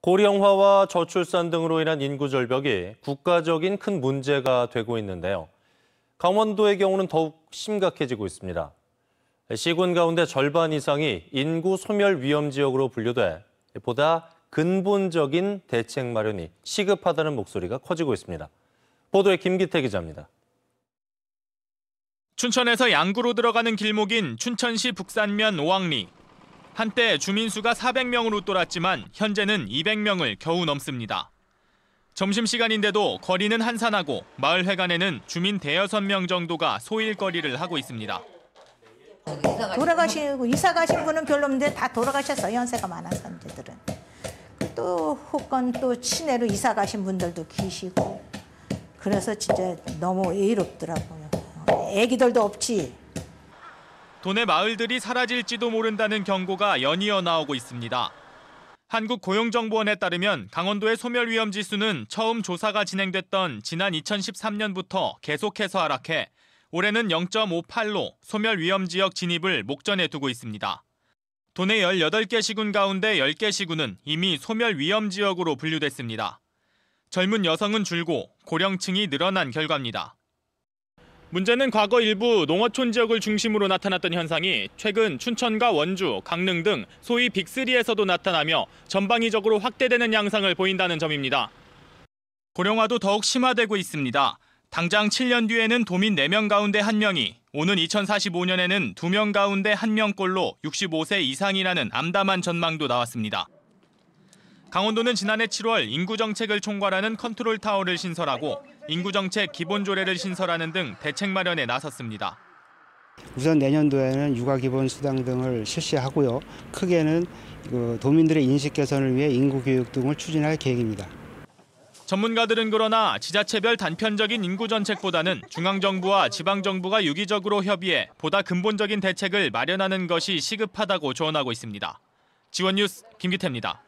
고령화와 저출산 등으로 인한 인구 절벽이 국가적인 큰 문제가 되고 있는데요. 강원도의 경우는 더욱 심각해지고 있습니다. 시군 가운데 절반 이상이 인구 소멸 위험 지역으로 분류돼 보다 근본적인 대책 마련이 시급하다는 목소리가 커지고 있습니다. 보도에 김기태 기자입니다. 춘천에서 양구로 들어가는 길목인 춘천시 북산면 오왕리. 한때 주민 수가 400명으로 돌았지만 현재는 200명을 겨우 넘습니다. 점심시간인데도 거리는 한산하고 마을 회관에는 주민 대여섯 명 정도가 소일거리를 하고 있습니다. 돌아가시고 이사 가신 분은 별로 없는데 다 돌아가셨어요. 연세가 많아서 이제들은. 또 혹은 또 시내로 이사 가신 분들도 계시고 그래서 진짜 너무 외롭더라고요. 애기들도 없지. 도내 마을들이 사라질지도 모른다는 경고가 연이어 나오고 있습니다. 한국고용정보원에 따르면 강원도의 소멸 위험 지수는 처음 조사가 진행됐던 지난 2013년부터 계속해서 하락해 올해는 0.58로 소멸 위험 지역 진입을 목전에 두고 있습니다. 도내 18개 시군 가운데 10개 시군은 이미 소멸 위험 지역으로 분류됐습니다. 젊은 여성은 줄고 고령층이 늘어난 결과입니다. 문제는 과거 일부 농어촌 지역을 중심으로 나타났던 현상이 최근 춘천과 원주, 강릉 등 소위 빅3에서도 나타나며 전방위적으로 확대되는 양상을 보인다는 점입니다. 고령화도 더욱 심화되고 있습니다. 당장 7년 뒤에는 도민 4명 가운데 1명이, 오는 2045년에는 2명 가운데 1명꼴로 65세 이상이라는 암담한 전망도 나왔습니다. 강원도는 지난해 7월 인구정책을 총괄하는 컨트롤타워를 신설하고 인구정책 기본조례를 신설하는 등 대책 마련에 나섰습니다. 우선 내년도에는 육아기본수당 등을 실시하고요. 크게는 도민들의 인식 개선을 위해 인구교육 등을 추진할 계획입니다. 전문가들은 그러나 지자체별 단편적인 인구정책보다는 중앙정부와 지방정부가 유기적으로 협의해 보다 근본적인 대책을 마련하는 것이 시급하다고 조언하고 있습니다. 지원뉴스 김기태입니다.